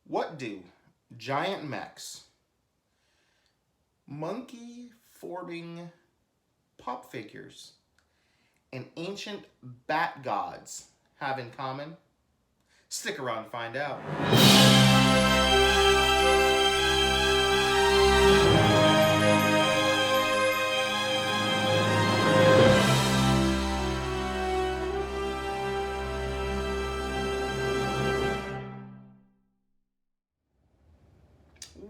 What do giant mechs, monkey forming pop figures, and ancient bat gods have in common? Stick around to find out.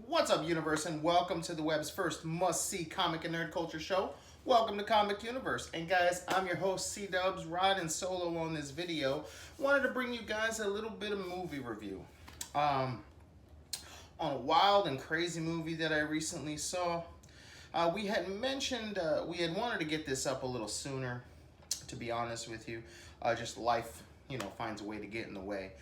What's up, universe, and welcome to the web's first must-see comic and nerd culture show. Welcome to Comic Universe. And guys, I'm your host, C-Dubs, riding solo on this video. Wanted to bring you guys a little bit of movie review. On a wild and crazy movie that I recently saw. We had mentioned, we had wanted to get this up a little sooner, to be honest with you. Just life, finds a way to get in the way.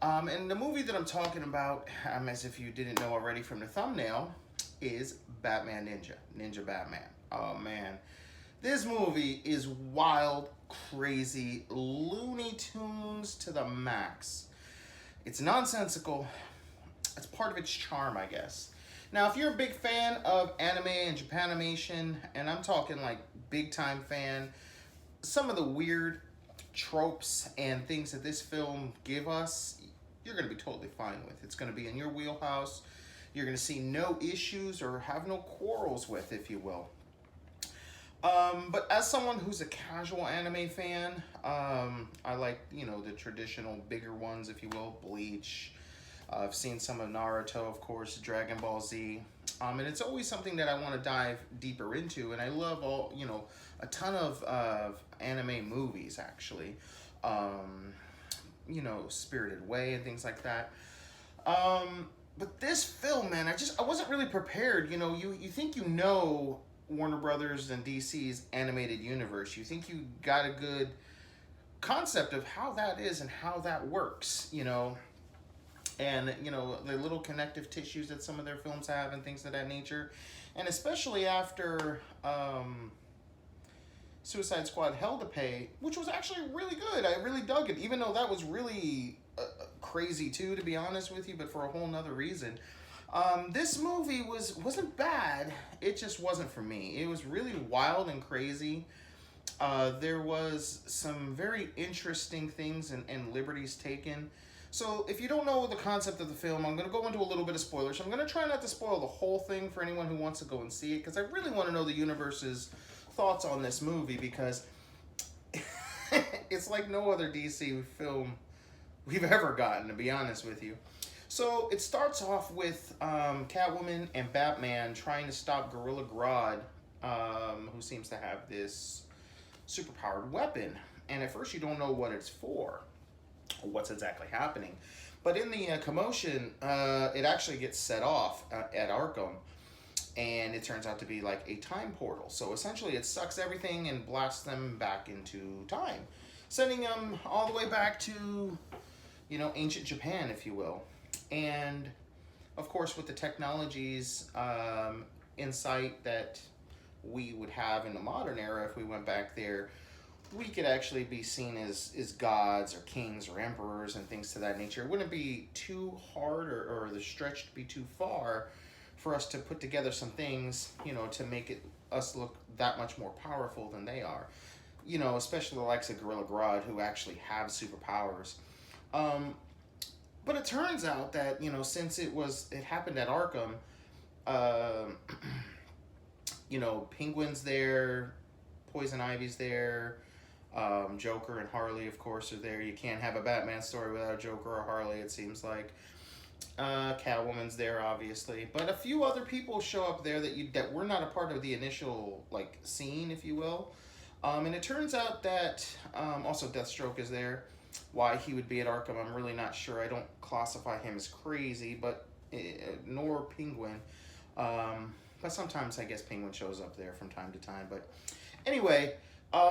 And the movie that I'm talking about, as if you didn't know already from the thumbnail, is Batman Ninja Batman. Oh man, this movie is wild, crazy, Looney Tunes to the max. It's nonsensical. It's part of its charm, I guess. Now, if you're a big fan of anime and Japanimation, and I'm talking like big time fan, some of the weird tropes and things that this film give us, you're going to be totally fine with. It's going to be in your wheelhouse. You're going to see no issues or have no quarrels with, if you will. But as someone who's a casual anime fan, I like, the traditional bigger ones, if you will, Bleach. I've seen some of Naruto, of course, Dragon Ball Z. And it's always something that I want to dive deeper into. And I love a ton of anime movies, actually. Spirited Away and things like that. But this film, man, I wasn't really prepared. You think Warner Brothers and DC's animated universe. You think you got a good concept of how that is and how that works, and the little connective tissues that some of their films have and things of that nature. And especially after Suicide Squad Hell to Pay, which was actually really good. I really dug it, even though that was really crazy too, to be honest with you, but for a whole nother reason. This movie wasn't bad. It just wasn't for me. It was really wild and crazy. There was some very interesting things and liberties taken. So if you don't know the concept of the film, I'm going to go into a little bit of spoilers. I'm going to try not to spoil the whole thing for anyone who wants to go and see it, because I really want to know the universe's thoughts on this movie, because it's like no other DC film we've ever gotten, to be honest with you. So it starts off with Catwoman and Batman trying to stop Gorilla Grodd, who seems to have this superpowered weapon. And at first you don't know what it's for, or what's exactly happening. But in the commotion, it actually gets set off at Arkham. And it turns out to be like a time portal. So essentially it sucks everything and blasts them back into time, sending them all the way back to, ancient Japan, if you will. And of course, with the technologies, insight that we would have in the modern era, if we went back there, we could actually be seen as gods or kings or emperors and things to that nature. It wouldn't be too hard or the stretch to be too far for us to put together some things, to make us look that much more powerful than they are. Especially the likes of Gorilla Grodd, who actually have superpowers. But it turns out that, since it happened at Arkham, Penguin's there, Poison Ivy's there, Joker and Harley, of course, are there. You can't have a Batman story without Joker or Harley, it seems like. Catwoman's there, obviously. But a few other people show up there that were not a part of the initial, scene, if you will. And it turns out that also Deathstroke is there. Why he would be at Arkham, I'm really not sure. I don't classify him as crazy, but nor Penguin. But sometimes I guess Penguin shows up there from time to time. But anyway,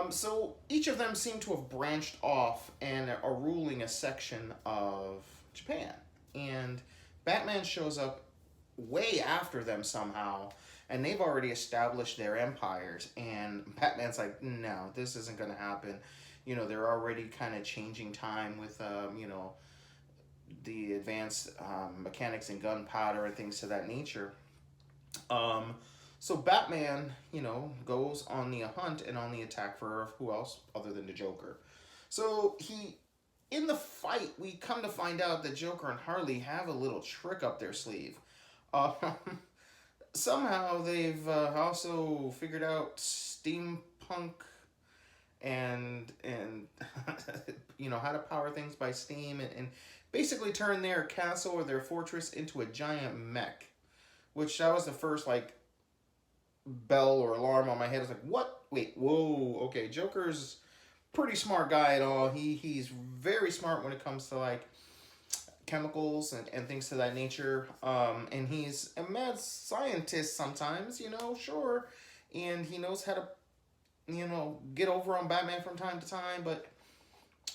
so each of them seem to have branched off and are ruling a section of Japan. And Batman shows up way after them somehow, and they've already established their empires. And Batman's like, no, this isn't going to happen. They're already kind of changing time with, the advanced mechanics and gunpowder and things to that nature. Um, so Batman, goes on the hunt and on the attack for who else other than the Joker. So in the fight, we come to find out that Joker and Harley have a little trick up their sleeve. Um, Somehow they've also figured out steampunk and how to power things by steam and basically turn their castle or their fortress into a giant mech, which that was the first like bell or alarm on my head. I was like, what? Wait, whoa, okay. Joker's pretty smart guy at all. He's very smart when it comes to like chemicals and things to that nature. And he's a mad scientist sometimes, sure. And he knows how to, get over on Batman from time to time, but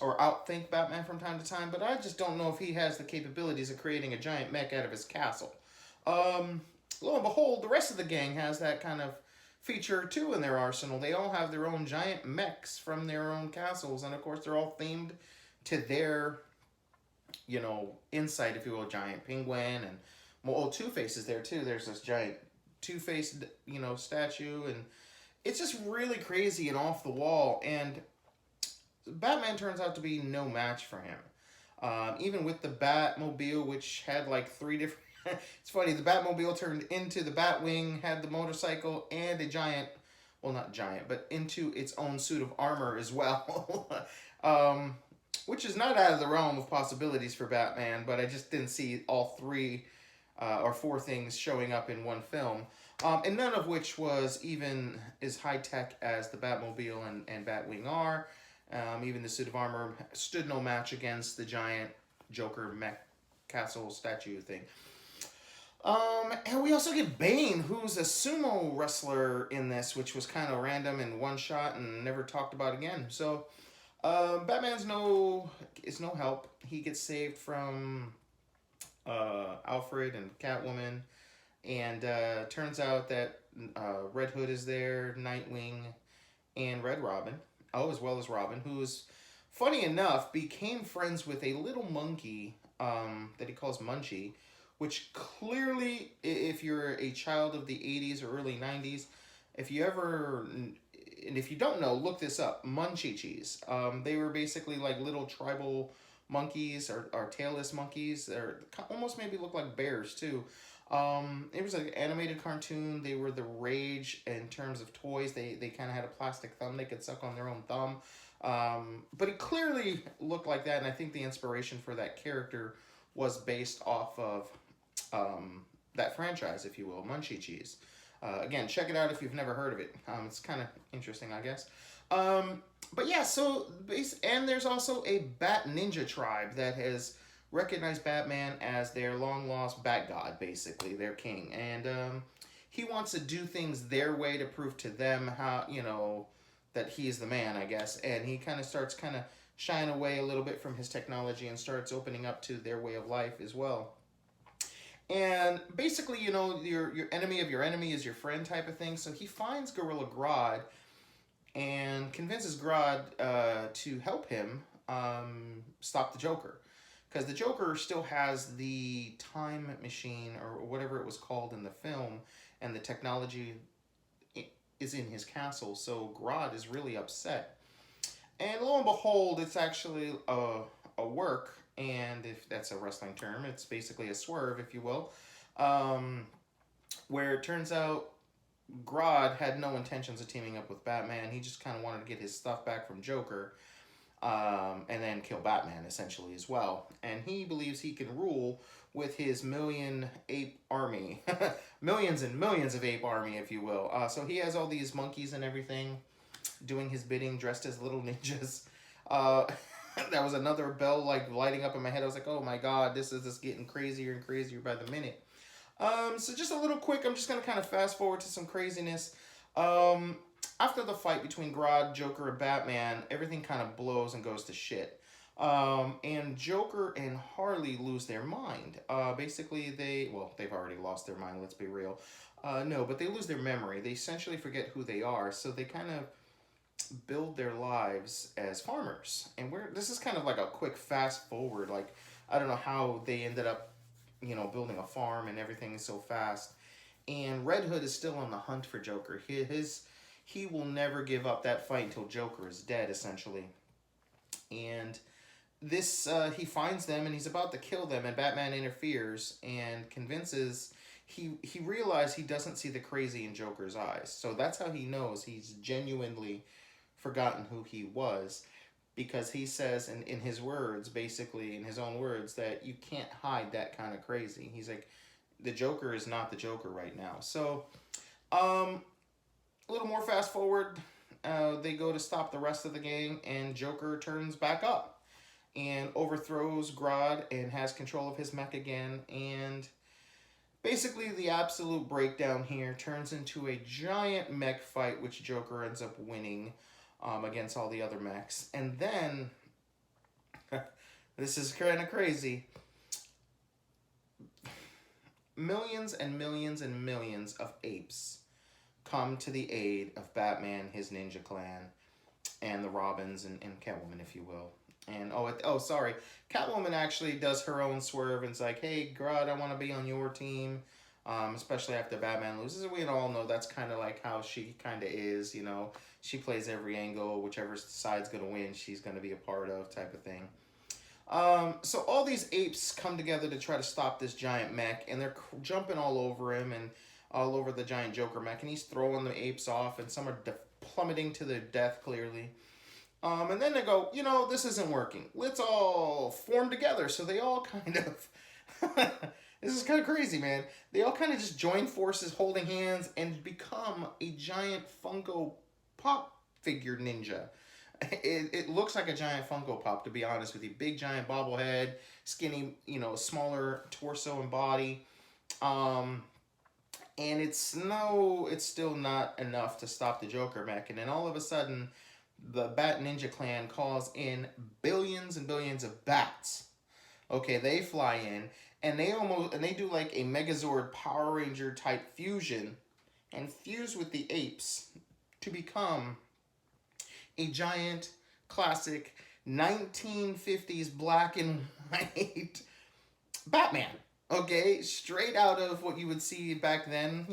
or outthink Batman from time to time. But I just don't know if he has the capabilities of creating a giant mech out of his castle. Lo and behold, the rest of the gang has that kind of feature too in their arsenal. They all have their own giant mechs from their own castles, and of course, they're all themed to their, insight, if you will. Giant penguin and Two-Face is there too. There's this giant Two-Face, statue, and it's just really crazy and off the wall. And Batman turns out to be no match for him. Even with the Batmobile, which had like three different. It's funny, the Batmobile turned into the Batwing, had the motorcycle, and a giant, well, not giant, but into its own suit of armor as well. Which is not out of the realm of possibilities for Batman, but I just didn't see all three or four things showing up in one film. And none of which was even as high-tech as the Batmobile and Batwing are. Even the suit of armor stood no match against the giant Joker mech castle statue thing. And we also get Bane, who's a sumo wrestler in this, which was kind of random and one shot and never talked about again. So, Batman's is no help. He gets saved from Alfred and Catwoman, and turns out that Red Hood is there, Nightwing, and Red Robin. Oh, as well as Robin, who's, funny enough, became friends with a little monkey that he calls Munchie, which clearly, if you're a child of the 80s or early 90s, if you don't know, look this up, Munchies. They were basically like little tribal monkeys or tailless monkeys. They're almost maybe look like bears too. It was an animated cartoon. They were the rage in terms of toys. They kind of had a plastic thumb they could suck on their own thumb. But it clearly looked like that, and I think the inspiration for that character was based off of that franchise, if you will, Munchie Cheese. Again, check it out if you've never heard of it. It's kind of interesting, I guess. But yeah, and there's also a Bat Ninja tribe that has recognized Batman as their long-lost Bat God, basically, their king. And he wants to do things their way to prove to them how, that he's the man, I guess. And he starts shying away a little bit from his technology and starts opening up to their way of life as well. And basically, your enemy of your enemy is your friend type of thing. So he finds Gorilla Grodd and convinces Grodd to help him stop the Joker. Because the Joker still has the time machine, or whatever it was called in the film, and the technology is in his castle. So Grodd is really upset. And lo and behold, it's actually a work. And if that's a wrestling term, it's basically a swerve, if you will, where it turns out Grodd had no intentions of teaming up with Batman. He just kind of wanted to get his stuff back from Joker, and then kill Batman, essentially, as well. And he believes he can rule with his million ape army. Millions and millions of ape army, if you will. So he has all these monkeys and everything doing his bidding, dressed as little ninjas. That was another bell lighting up in my head. I was like, oh my god, this is just getting crazier and crazier by the minute. So just a little quick, I'm just going to kind of fast forward to some craziness. After the fight between Grodd, Joker, and Batman, everything kind of blows and goes to shit. And Joker and Harley lose their mind. Basically, they've already lost their mind, let's be real. No, but they lose their memory. They essentially forget who they are, so they kind of build their lives as farmers. And this is kind of like a quick fast forward. I don't know how they ended up, building a farm and everything so fast. And Red Hood is still on the hunt for Joker. He will never give up that fight until Joker is dead, essentially. And this he finds them and he's about to kill them, and Batman interferes and convinces. He realized he doesn't see the crazy in Joker's eyes, so that's how he knows he's genuinely forgotten who he was, because he says in his words, basically in his own words, that you can't hide that kind of crazy. He's like, the Joker is not the Joker right now. So a little more fast forward, they go to stop the rest of the gang, and Joker turns back up and overthrows Grodd and has control of his mech again. And basically, the absolute breakdown here turns into a giant mech fight, which Joker ends up winning against all the other mechs. And then, this is kind of crazy, millions and millions and millions of apes come to the aid of Batman, his ninja clan, and the Robins and Catwoman, if you will. And sorry, Catwoman actually does her own swerve and it's like, hey, Grodd, I want to be on your team, especially after Batman loses. We all know that's kind of like how she kind of is, She plays every angle, whichever side's going to win, she's going to be a part of, type of thing. So all these apes come together to try to stop this giant mech, and they're jumping all over him and all over the giant Joker mech, and he's throwing the apes off, and some are plummeting to their death, clearly. And then they go, this isn't working. Let's all form together. So they all kind of, this is kind of crazy, man. They all kind of just join forces, holding hands, and become a giant Funko Pop figure ninja. It looks like a giant Funko Pop, to be honest with you. Big giant bobblehead, skinny, smaller torso and body. And it's still not enough to stop the Joker mech. And then all of a sudden, the Bat Ninja Clan calls in billions and billions of bats. Okay, they fly in, and they do like a Megazord Power Ranger type fusion, and fuse with the apes to become a giant classic 1950s black and white Batman. Okay, straight out of what you would see back then,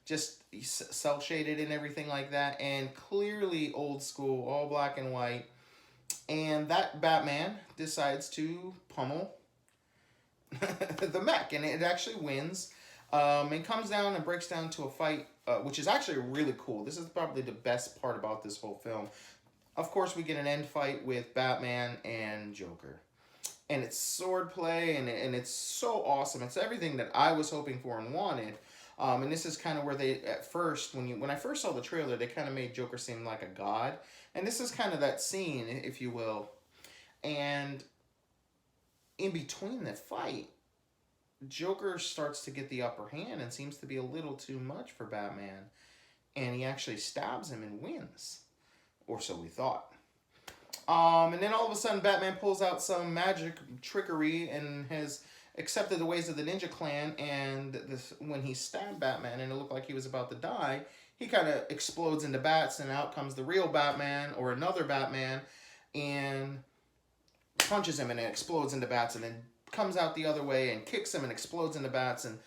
just cell shaded and everything like that, and clearly old school, all black and white. And that Batman decides to pummel the mech, and it actually wins. It comes down and breaks down to a fight, which is actually really cool. This is probably the best part about this whole film. Of course, we get an end fight with Batman and Joker. And it's swordplay, and it's so awesome. It's everything that I was hoping for and wanted. And this is kind of where they, at first, when I first saw the trailer, they kind of made Joker seem like a god. And this is kind of that scene, if you will. And in between the fight, Joker starts to get the upper hand and seems to be a little too much for Batman. And he actually stabs him and wins. Or so we thought. And then all of a sudden, Batman pulls out some magic trickery and has accepted the ways of the Ninja Clan. And when he stabbed Batman and it looked like he was about to die, he kind of explodes into bats, and out comes the real Batman, or another Batman, and punches him, and it explodes into bats, and then comes out the other way and kicks him and explodes into bats. And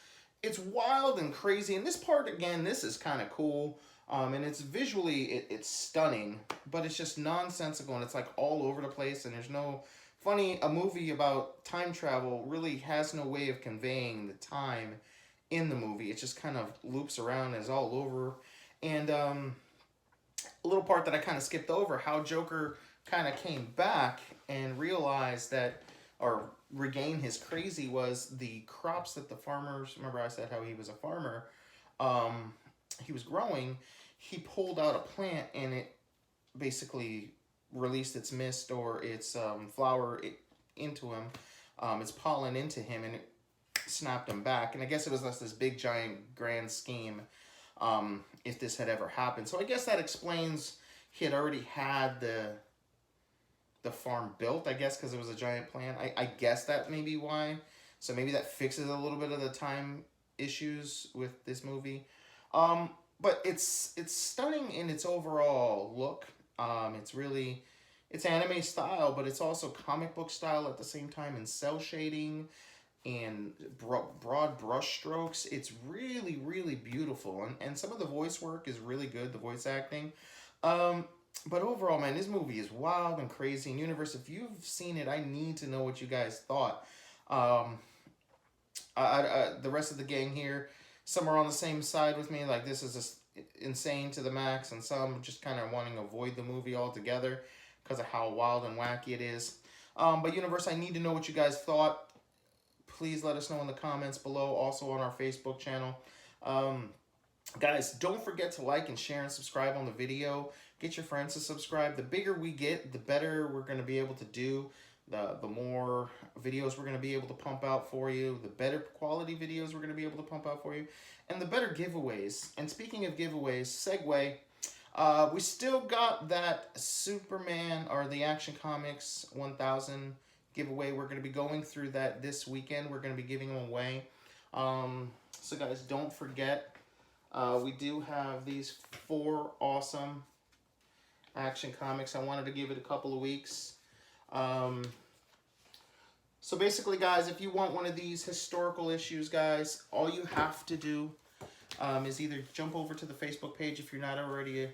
it's wild and crazy. And this part, again, this is kind of cool. And it's visually, it's stunning, but it's just nonsensical, and it's like all over the place, and there's no a movie about time travel really has no way of conveying the time in the movie. It just kind of loops around and is all over. And a little part that I kind of skipped over, how Joker kind of came back and realized that, or regained his crazy, was the crops that the farmers, remember I said how he was a farmer, he was growing. He pulled out a plant, and it basically released its mist or its flower into him, its pollen into him, and it snapped him back. And I guess it was this big giant grand scheme, if this had ever happened. So I guess that explains he had already had the farm built, I guess, because it was a giant plant. I guess that may be why. So maybe that fixes a little bit of the time issues with this movie. But it's stunning in its overall look. It's really, it's anime style, but it's also comic book style at the same time, and cell shading and broad brush strokes. It's really, really beautiful, and some of the voice work is really good, the voice acting. Um, but overall, man, this movie is wild and crazy. And Universe, if you've seen it, I need to know what you guys thought. Um, the rest of the gang here, some are on the same side with me. Like, this is just insane to the max, and some just kind of wanting to avoid the movie altogether because of how wild and wacky it is. But Universe, I need to know what you guys thought. Please let us know in the comments below. Also on our Facebook channel. Guys, don't forget to like and share and subscribe on the video. Get your friends to subscribe. The bigger we get, the better we're going to be able to do. The more videos we're going to be able to pump out for you. The better quality videos we're going to be able to pump out for you. And the better giveaways. And speaking of giveaways, segue. We still got that Superman, or the Action Comics 1000 giveaway. We're going to be going through that this weekend. We're going to be giving them away. So guys, don't forget. We do have these 4 awesome Action Comics. I wanted to give it a couple of weeks. So basically, guys, if you want one of these historical issues, guys, all you have to do is either jump over to the Facebook page if you're not already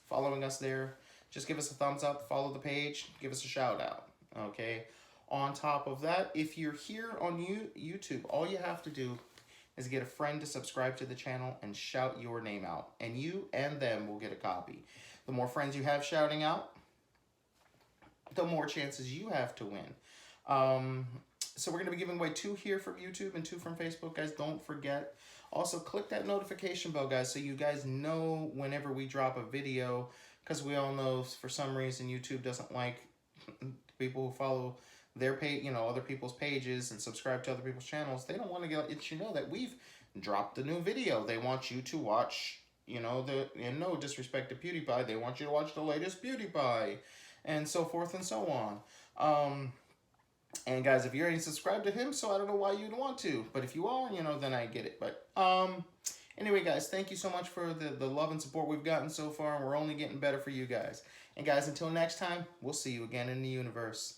following us there. Just give us a thumbs up, follow the page, give us a shout out, okay? On top of that, if you're here on YouTube, all you have to do is get a friend to subscribe to the channel and shout your name out. And you and them will get a copy. The more friends you have shouting out, the more chances you have to win. So we're going to be giving away 2 here from YouTube and 2 from Facebook, guys. Don't forget. Also, click that notification bell, guys, so you guys know whenever we drop a video, because we all know for some reason YouTube doesn't like people who follow their page, you know, other people's pages and subscribe to other people's channels. They don't want to let you know that we've dropped a new video. They want you to watch, you know, and no disrespect to PewDiePie, they want you to watch the latest PewDiePie, and so forth and so on. And guys, if you already subscribed to him, so I don't know why you'd want to, but if you are, you know, then I get it. But anyway, guys, thank you so much for the love and support we've gotten so far, and we're only getting better for you guys. And guys, until next time, we'll see you again in the universe.